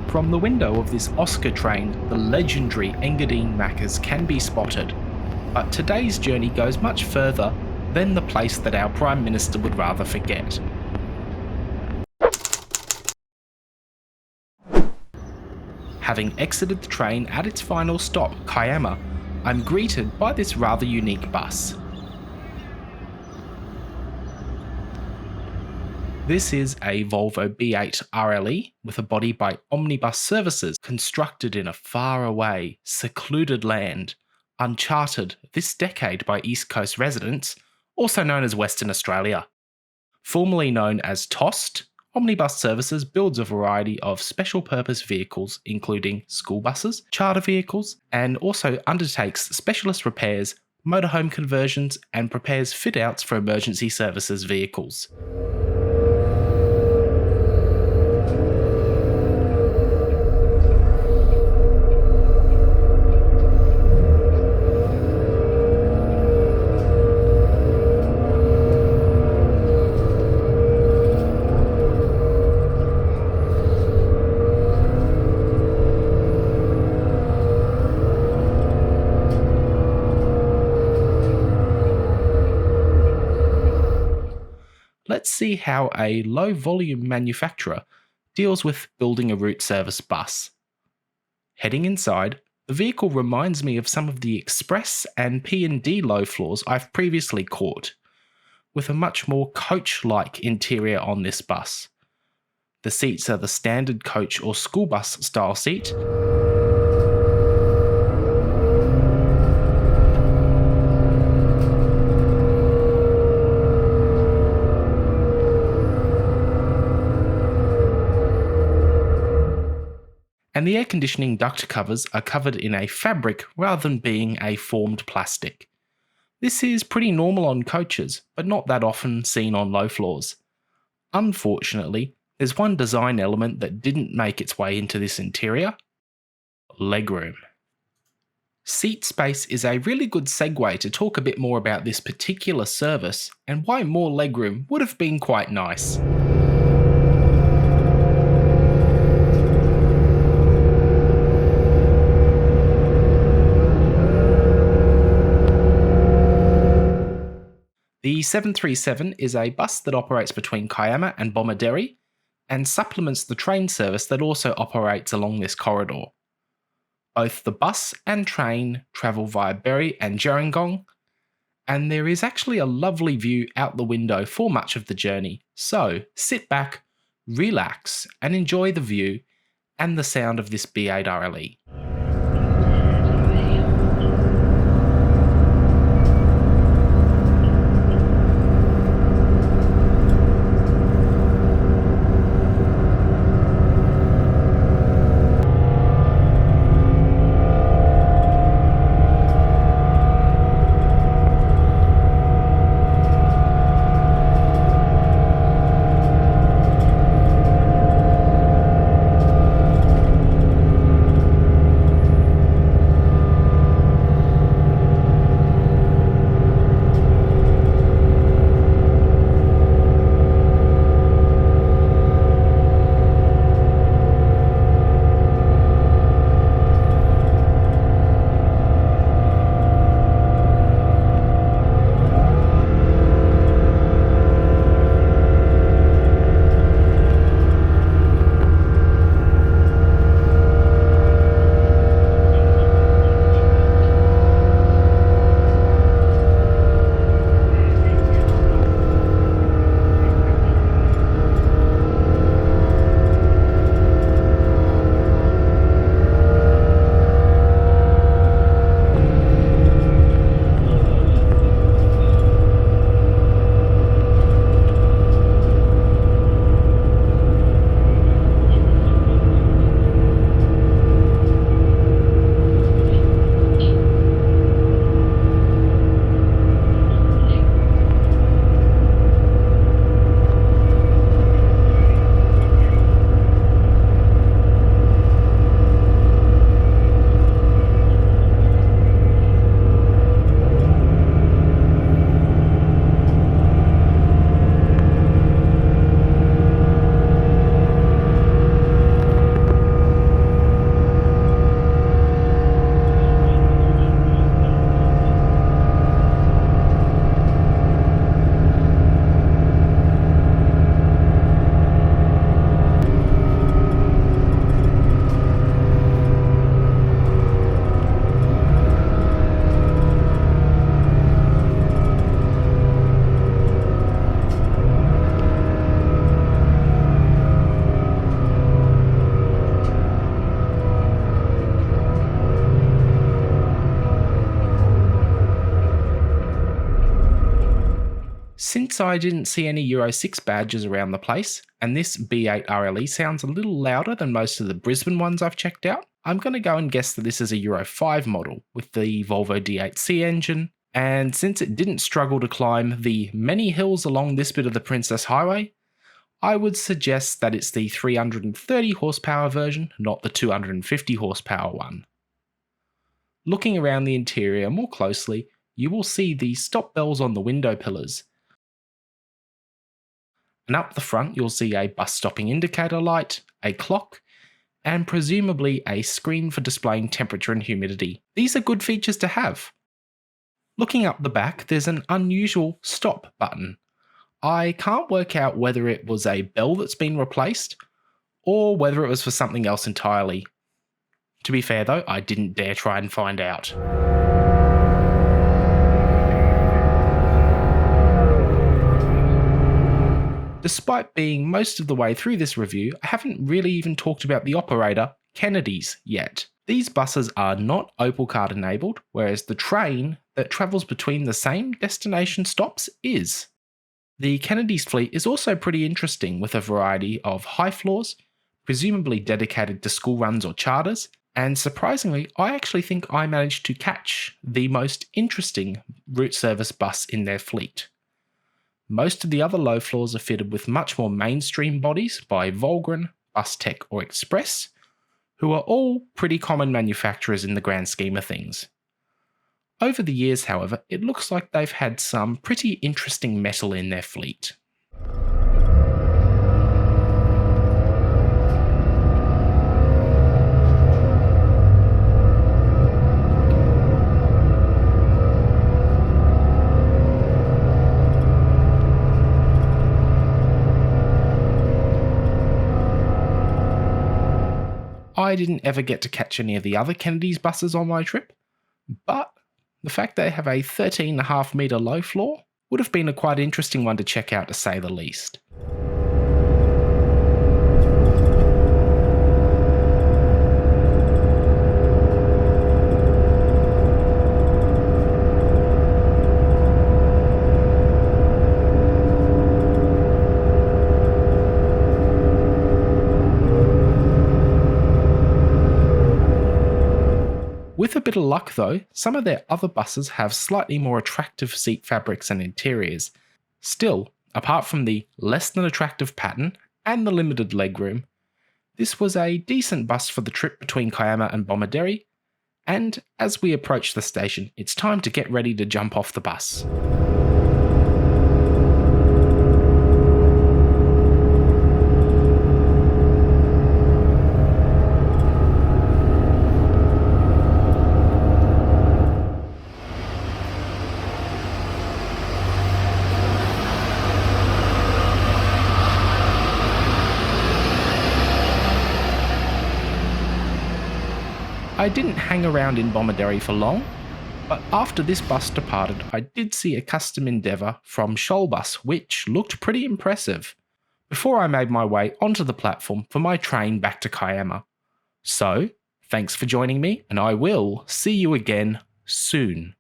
From the window of this Oscar train, the legendary Engadine Macca's can be spotted, but today's journey goes much further than the place that our Prime Minister would rather forget. Having exited the train at its final stop, Kiama, I'm greeted by this rather unique bus. This is a Volvo B8RLE with a body by Omnibus Services, constructed in a faraway, secluded land, uncharted this decade by East Coast residents, also known as Western Australia. Formerly known as TOST, Omnibus Services builds a variety of special purpose vehicles including school buses, charter vehicles, and also undertakes specialist repairs, motorhome conversions, and prepares fit-outs for emergency services vehicles. Let's see how a low-volume manufacturer deals with building a route service bus. Heading inside, the vehicle reminds me of some of the Express and P&D low floors I've previously caught, with a much more coach-like interior on this bus. The seats are the standard coach or school bus style seat, and the air conditioning duct covers are covered in a fabric rather than being a formed plastic. This is pretty normal on coaches, but not that often seen on low floors. Unfortunately, there's one design element that didn't make its way into this interior: legroom. Seat space is a really good segue to talk a bit more about this particular service and why more legroom would have been quite nice. The 737 is a bus that operates between Kiama and Bomaderry and supplements the train service that also operates along this corridor. Both the bus and train travel via Berry and Gerringong, and there is actually a lovely view out the window for much of the journey, so sit back, relax, and enjoy the view and the sound of this B8RLE. Since I didn't see any Euro 6 badges around the place, and this B8RLE sounds a little louder than most of the Brisbane ones I've checked out, I'm going to go and guess that this is a Euro 5 model with the Volvo D8C engine, and since it didn't struggle to climb the many hills along this bit of the Princess Highway, I would suggest that it's the 330 horsepower version, not the 250 horsepower one. Looking around the interior more closely, you will see the stop bells on the window pillars. And up the front you'll see a bus stopping indicator light, a clock, and presumably a screen for displaying temperature and humidity. These are good features to have. Looking up the back, there's an unusual stop button. I can't work out whether it was a bell that's been replaced, or whether it was for something else entirely. To be fair though, I didn't dare try and find out. Despite being most of the way through this review, I haven't really even talked about the operator, Kennedy's, yet. These buses are not Opal Card enabled, whereas the train that travels between the same destination stops is. The Kennedy's fleet is also pretty interesting, with a variety of high floors, presumably dedicated to school runs or charters, and surprisingly, I actually think I managed to catch the most interesting route service bus in their fleet. Most of the other low floors are fitted with much more mainstream bodies by Volgren, Bustech or Express, who are all pretty common manufacturers in the grand scheme of things. Over the years, however, it looks like they've had some pretty interesting metal in their fleet. I didn't ever get to catch any of the other Kennedy's buses on my trip, but the fact they have a 13.5 metre low floor would have been a quite interesting one to check out, to say the least. With a bit of luck though, some of their other buses have slightly more attractive seat fabrics and interiors. Still, apart from the less than attractive pattern and the limited legroom, this was a decent bus for the trip between Kiama and Bomaderry, and as we approach the station, it's time to get ready to jump off the bus. I didn't hang around in Bomaderry for long, but after this bus departed, I did see a custom Endeavour from Shoalbus, which looked pretty impressive, before I made my way onto the platform for my train back to Kiama. So, thanks for joining me, and I will see you again soon.